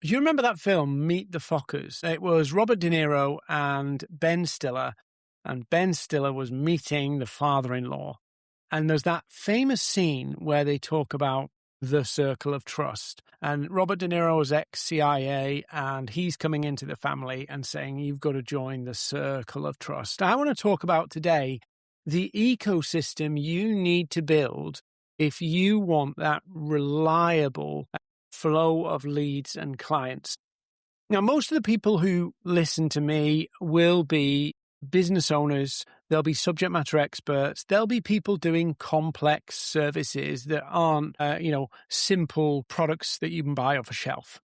Do you remember that film, Meet the Fockers? It was Robert De Niro and Ben Stiller, and Ben Stiller was meeting the father-in-law. And there's that famous scene where they talk about the circle of trust. And Robert De Niro is ex-CIA, and he's coming into the family and saying, you've got to join the circle of trust. I want to talk about today the ecosystem you need to build if you want that reliable flow of leads and clients. Now, most of the people who listen to me will be business owners, they'll be subject matter experts, there'll be people doing complex services that aren't, simple products that you can buy off a shelf.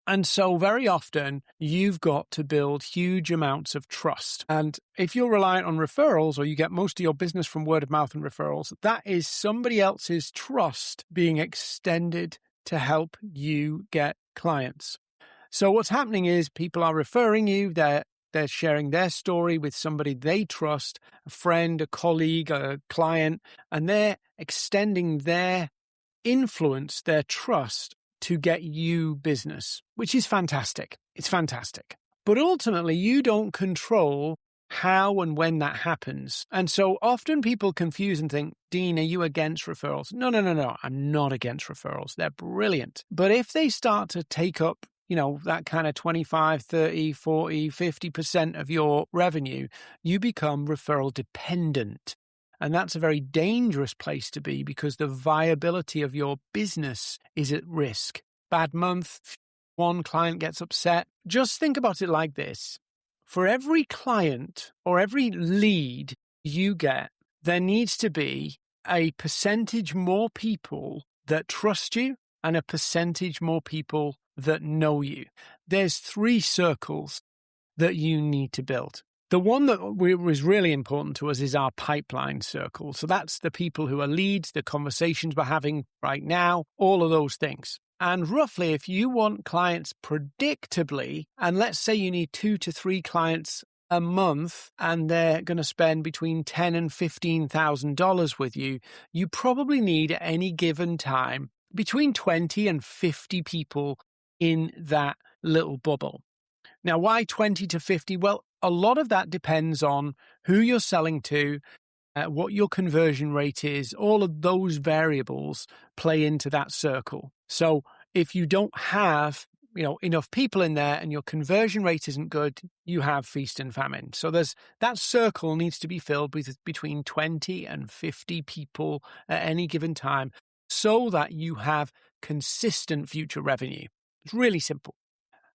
And so very often you've got to build huge amounts of trust. And if you're reliant on referrals, or you get most of your business from word of mouth and referrals, that is somebody else's trust being extended to help you get clients. So what's happening is people are referring you, they're sharing their story with somebody they trust, a friend, a colleague, a client, and they're extending their influence, their trust to get you business, which is fantastic. It's fantastic. But ultimately, you don't control how and when that happens. And so often people confuse and think, Dean, are you against referrals? No. I'm not against referrals. They're brilliant. But if they start to take up that kind of 25, 30, 40, 50% of your revenue, you become referral dependent. And that's a very dangerous place to be because the viability of your business is at risk. Bad month, one client gets upset. Just think about it like this. For every client or every lead you get, there needs to be a percentage more people that trust you and a percentage more people that know you. There's 3 circles that you need to build. The one that was really important to us is our pipeline circle. So that's the people who are leads, the conversations we're having right now, all of those things. And roughly, if you want clients predictably, and let's say you need 2 to 3 clients a month, and they're going to spend between $10,000 and $15,000 with you, you probably need at any given time between 20 and 50 people in that little bubble. Now, why 20 to 50? Well, a lot of that depends on who you're selling to, what your conversion rate is. All of those variables play into that circle. So if you don't have enough people in there and your conversion rate isn't good, you have feast and famine. So that circle needs to be filled with between 20 and 50 people at any given time so that you have consistent future revenue. It's really simple.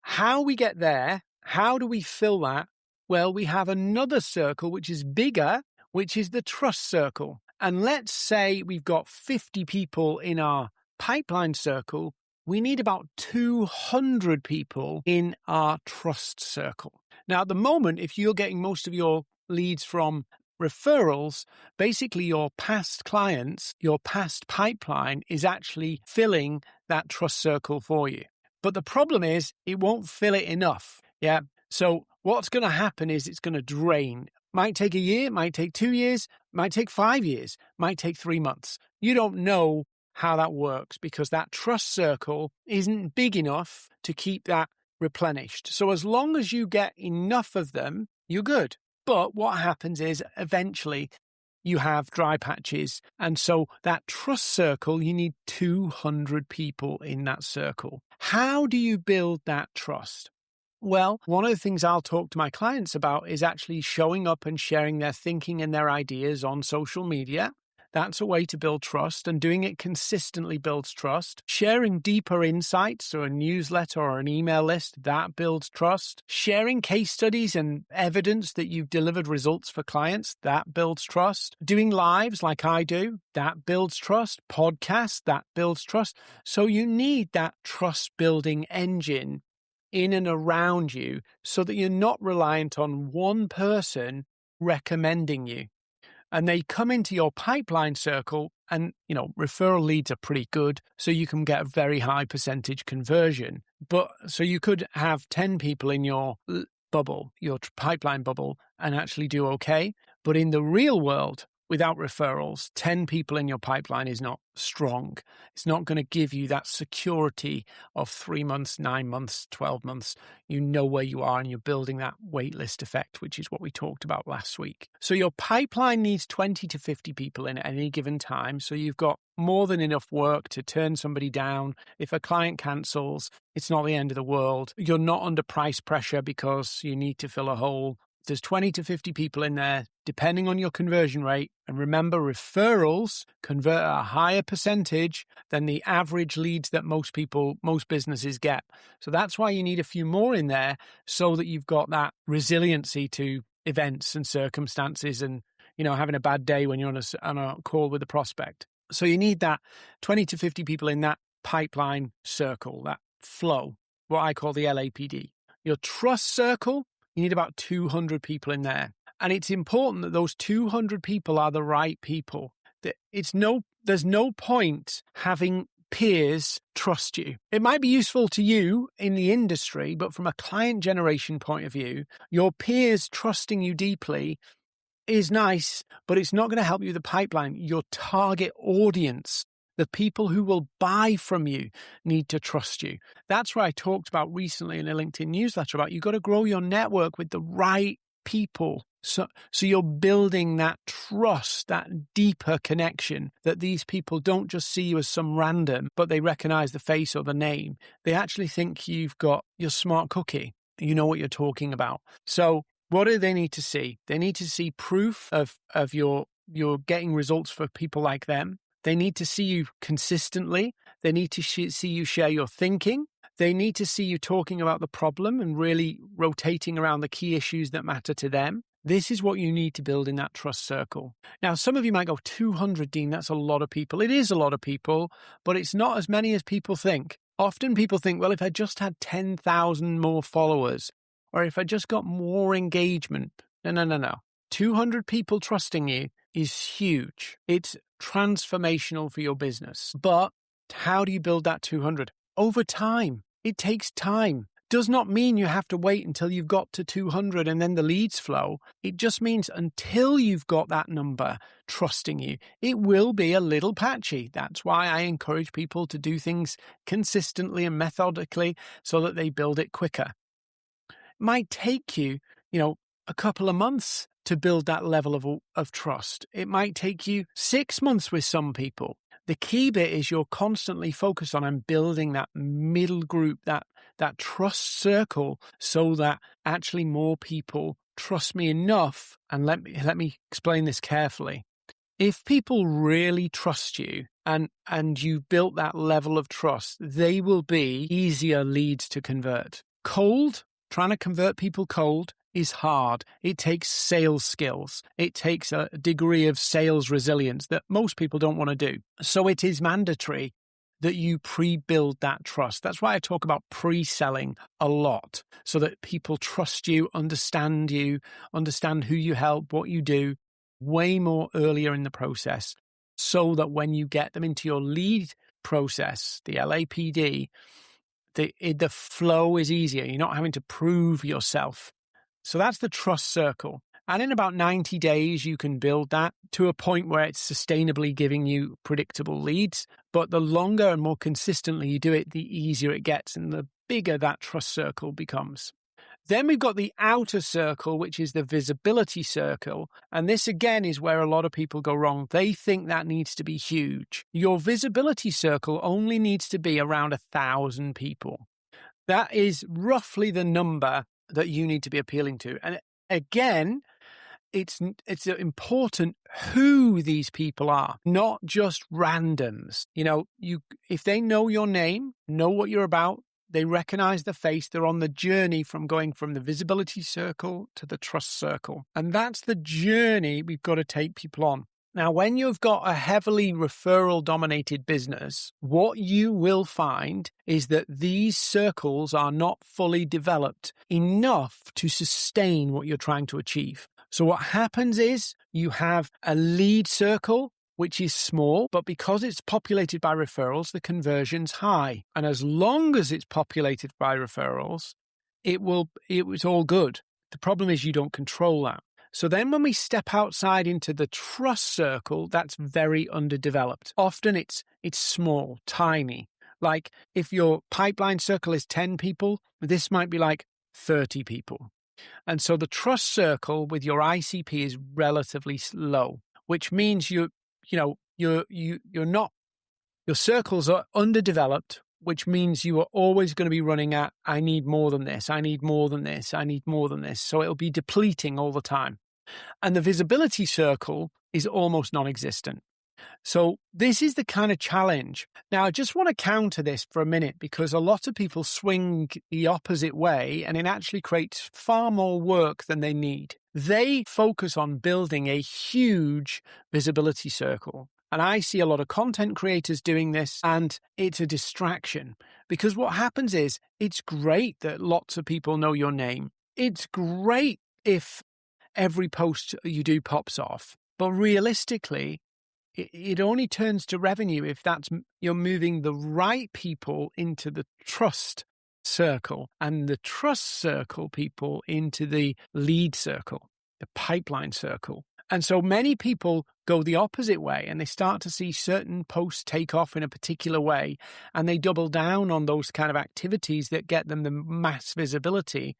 How we get there, how do we fill that? Well, we have another circle which is bigger, which is the trust circle. And let's say we've got 50 people in our pipeline circle. We need about 200 people in our trust circle. Now, at the moment, if you're getting most of your leads from referrals, basically your past clients, your past pipeline is actually filling that trust circle for you. But the problem is it won't fill it enough. Yeah. So what's going to happen is it's going to drain. Might take a year, might take 2 years, might take 5 years, might take 3 months. You don't know how that works because that trust circle isn't big enough to keep that replenished. So as long as you get enough of them, you're good. But what happens is eventually you have dry patches. And so that trust circle, you need 200 people in that circle. How do you build that trust? Well, one of the things I'll talk to my clients about is actually showing up and sharing their thinking and their ideas on social media. That's a way to build trust, and doing it consistently builds trust. Sharing deeper insights or a newsletter or an email list, that builds trust. Sharing case studies and evidence that you've delivered results for clients, that builds trust. Doing lives like I do, that builds trust. Podcasts, that builds trust. So you need that trust building engine in and around you so that you're not reliant on one person recommending you. And they come into your pipeline circle and, referral leads are pretty good. So you can get a very high percentage conversion. But so you could have 10 people in your bubble, your pipeline bubble, and actually do okay. But in the real world, without referrals, 10 people in your pipeline is not strong. It's not going to give you that security of 3 months, 9 months, 12 months. You know where you are and you're building that waitlist effect, which is what we talked about last week. So your pipeline needs 20 to 50 people in at any given time. So you've got more than enough work to turn somebody down. If a client cancels, it's not the end of the world. You're not under price pressure because you need to fill a hole. There's 20 to 50 people in there, depending on your conversion rate. And remember, referrals convert at a higher percentage than the average leads that most businesses get. So that's why you need a few more in there so that you've got that resiliency to events and circumstances and, having a bad day when you're on a call with a prospect. So you need that 20 to 50 people in that pipeline circle, that flow, what I call the LAPD. Your trust circle, you need about 200 people in there. And it's important that those 200 people are the right people. There's no point having peers trust you. It might be useful to you in the industry, but from a client generation point of view, your peers trusting you deeply is nice, but it's not going to help you with the pipeline. Your target audience, the people who will buy from you, need to trust you. That's what I talked about recently in a LinkedIn newsletter about. You've got to grow your network with the right people. So you're building that trust, that deeper connection, that these people don't just see you as some random, but they recognize the face or the name. They actually think you're smart cookie. You know what you're talking about. So what do they need to see? They need to see proof of you're getting results for people like them. They need to see you consistently. They need to see you share your thinking. They need to see you talking about the problem and really rotating around the key issues that matter to them. This is what you need to build in that trust circle. Now, some of you might go, 200, Dean, that's a lot of people. It is a lot of people, but it's not as many as people think. Often people think, well, if I just had 10,000 more followers, or if I just got more engagement. No. 200 people trusting you is huge. It's transformational for your business. But how do you build that 200? Over time. It takes time. Does not mean you have to wait until you've got to 200 and then the leads flow. It just means until you've got that number trusting you, it will be a little patchy. That's why I encourage people to do things consistently and methodically so that they build it quicker. It might take you, a couple of months to build that level of trust. It might take you 6 months with some people. The key bit is you're constantly focused on and building that middle group, that trust circle, so that actually more people trust me enough. And let me explain this carefully. If people really trust you and you've built that level of trust, they will be easier leads to convert. Trying to convert people cold is hard. It takes sales skills. It takes a degree of sales resilience that most people don't want to do. So it is mandatory that you pre-build that trust. That's why I talk about pre-selling a lot, so that people trust you, understand who you help, what you do, way more earlier in the process, so that when you get them into your lead process, the LAPD, the flow is easier. You're not having to prove yourself. So that's the trust circle. And in about 90 days, you can build that to a point where it's sustainably giving you predictable leads. But the longer and more consistently you do it, the easier it gets and the bigger that trust circle becomes. Then we've got the outer circle, which is the visibility circle. And this, again, is where a lot of people go wrong. They think that needs to be huge. Your visibility circle only needs to be around 1,000 people. That is roughly the number that you need to be appealing to. And again, it's important who these people are, not just randoms. If they know your name, know what you're about, they recognize the face, they're on the journey from going from the visibility circle to the trust circle. And that's the journey we've got to take people on. Now, when you've got a heavily referral-dominated business, what you will find is that these circles are not fully developed enough to sustain what you're trying to achieve. So what happens is you have a lead circle, which is small, but because it's populated by referrals, the conversion's high. And as long as it's populated by referrals, it's all good. The problem is you don't control that. So then when we step outside into the trust circle, that's very underdeveloped. Often it's small, tiny. Like if your pipeline circle is 10 people, this might be like 30 people. And so the trust circle with your ICP is relatively low, which means you're not, your circles are underdeveloped, which means you are always going to be running at, I need more than this, I need more than this, I need more than this. So it'll be depleting all the time. And the visibility circle is almost non-existent. So this is the kind of challenge. Now, I just want to counter this for a minute because a lot of people swing the opposite way and it actually creates far more work than they need. They focus on building a huge visibility circle. And I see a lot of content creators doing this, and it's a distraction because what happens is it's great that lots of people know your name. It's great if every post you do pops off, but realistically, it only turns to revenue if you're moving the right people into the trust circle and the trust circle people into the lead circle, the pipeline circle. And so many people go the opposite way and they start to see certain posts take off in a particular way and they double down on those kind of activities that get them the mass visibility.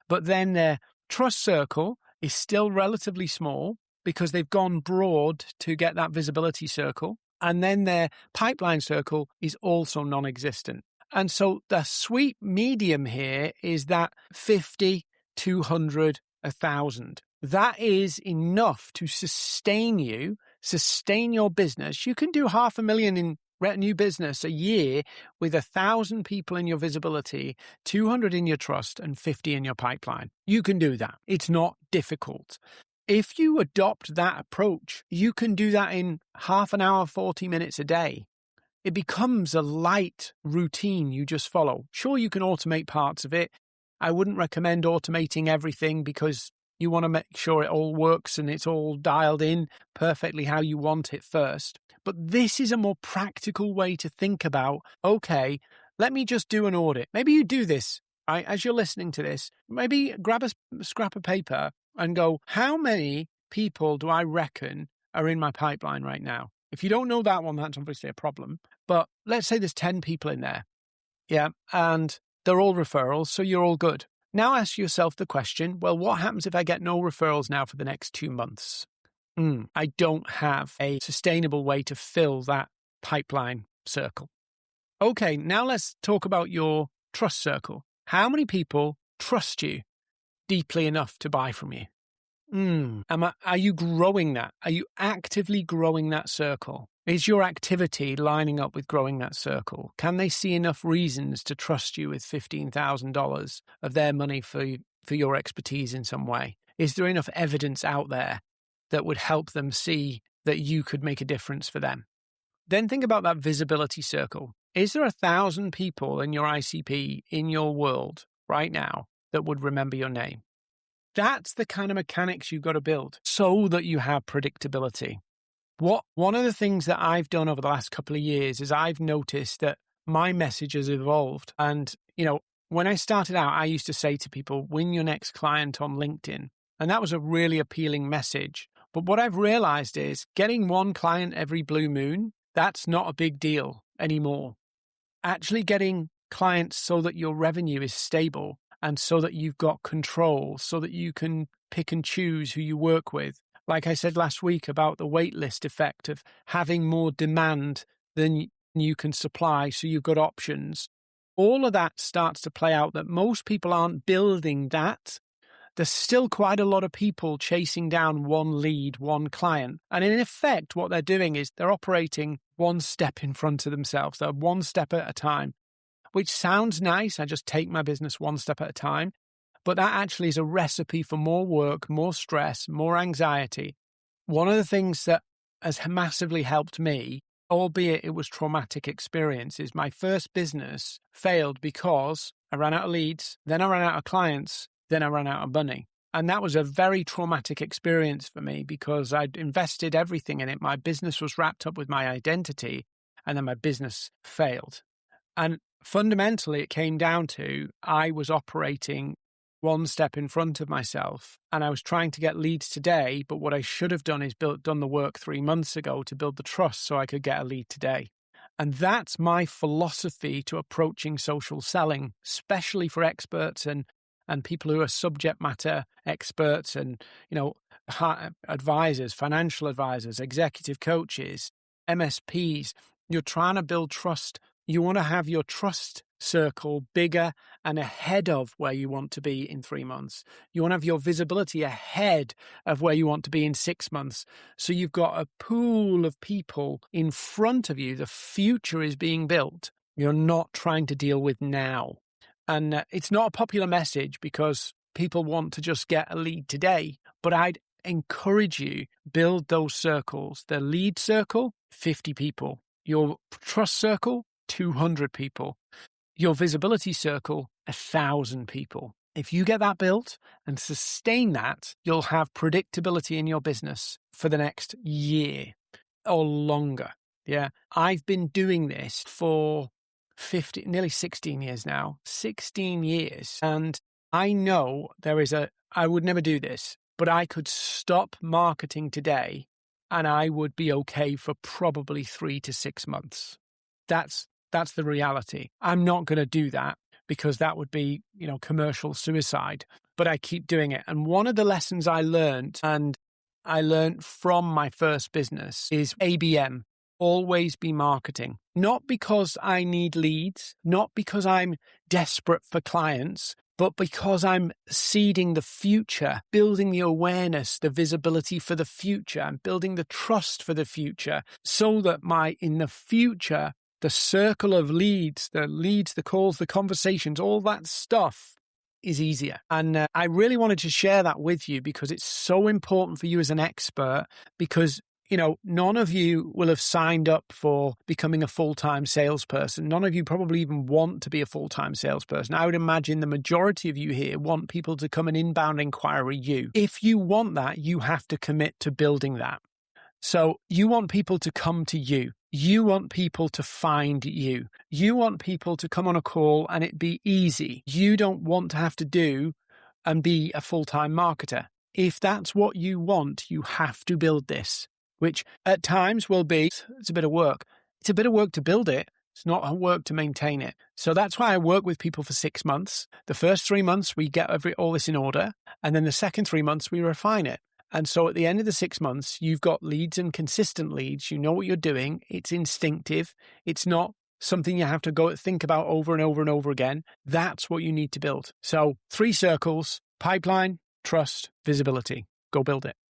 But then their trust circle is still relatively small because they've gone broad to get that visibility circle. And then their pipeline circle is also non-existent. And so the sweet medium here is that 50, 200, 1,000. That is enough to sustain your business. You can do 500,000 in new business a year with 1,000 people in your visibility, 200 in your trust, and 50 in your pipeline. You can do that. It's not difficult. If you adopt that approach, you can do that in half an hour, 40 minutes a day. It becomes a light routine you just follow. Sure, you can automate parts of it. I wouldn't recommend automating everything because you want to make sure it all works and it's all dialed in perfectly how you want it first. But this is a more practical way to think about, okay, let me just do an audit. Maybe you do this, right? As you're listening to this, maybe grab a scrap of paper and go, how many people do I reckon are in my pipeline right now? If you don't know that one, that's obviously a problem. But let's say there's 10 people in there. Yeah. And they're all referrals, so you're all good. Now ask yourself the question, well, what happens if I get no referrals now for the next 2 months? I don't have a sustainable way to fill that pipeline circle. Okay, now let's talk about your trust circle. How many people trust you deeply enough to buy from you? Are you growing that? Are you actively growing that circle? Is your activity lining up with growing that circle? Can they see enough reasons to trust you with $15,000 of their money for your expertise in some way? Is there enough evidence out there that would help them see that you could make a difference for them? Then think about that visibility circle. Is there 1,000 people in your ICP in your world right now that would remember your name? That's the kind of mechanics you've got to build so that you have predictability. One of the things that I've done over the last couple of years is I've noticed that my message has evolved. And, when I started out, I used to say to people, win your next client on LinkedIn. And that was a really appealing message. But what I've realized is getting one client every blue moon, that's not a big deal anymore. Actually getting clients so that your revenue is stable and so that you've got control, so that you can pick and choose who you work with. Like I said last week about the waitlist effect of having more demand than you can supply, so you've got options. All of that starts to play out that most people aren't building that. There's still quite a lot of people chasing down one lead, one client. And in effect, what they're doing is they're operating one step in front of themselves. They're one step at a time, which sounds nice. I just take my business one step at a time. But that actually is a recipe for more work, more stress, more anxiety. One of the things that has massively helped me, albeit it was traumatic experience, is my first business failed because I ran out of leads, then I ran out of clients, then I ran out of money. And that was a very traumatic experience for me because I'd invested everything in it. My business was wrapped up with my identity, and then my business failed. And fundamentally, it came down to I was operating one step in front of myself, and I was trying to get leads today, but what I should have done is done the work 3 months ago to build the trust so I could get a lead today. And that's my philosophy to approaching social selling, especially for experts and people who are subject matter experts and, advisors, financial advisors, executive coaches, MSPs. You're trying to build trust. You want to have your trust circle bigger and ahead of where you want to be in 3 months. You want to have your visibility ahead of where you want to be in 6 months. So you've got a pool of people in front of you. The future is being built. You're not trying to deal with now. And it's not a popular message because people want to just get a lead today. But I'd encourage you, build those circles. The lead circle, 50 people. Your trust circle, 200 people. Your visibility circle, 1,000 people. If you get that built and sustain that, you'll have predictability in your business for the next year or longer. Yeah. I've been doing this for nearly 16 years now, 16 years. And I know I would never do this, but I could stop marketing today and I would be okay for probably 3 to 6 months. That's the reality. I'm not going to do that because that would be, commercial suicide, but I keep doing it. And one of the lessons I learned from my first business is ABM. Always be marketing. Not because I need leads, not because I'm desperate for clients, but because I'm seeding the future, building the awareness, the visibility for the future, and building the trust for the future so that in the future, the circle of leads, the calls, the conversations, all that stuff is easier. And I really wanted to share that with you because it's so important for you as an expert because none of you will have signed up for becoming a full-time salesperson. None of you probably even want to be a full-time salesperson. I would imagine the majority of you here want people to come and inbound inquiry you. If you want that, you have to commit to building that. So you want people to come to you. You want people to find you. You want people to come on a call and it be easy. You don't want to have to do and be a full-time marketer. If that's what you want, you have to build this, which at times will be, it's a bit of work. It's a bit of work to build it. It's not a work to maintain it. So that's why I work with people for 6 months. The first 3 months, we get all this in order. And then the second 3 months, we refine it. And so at the end of the 6 months, you've got leads and consistent leads. You know what you're doing. It's instinctive. It's not something you have to go think about over and over and over again. That's what you need to build. So 3 circles: pipeline, trust, visibility. Go build it.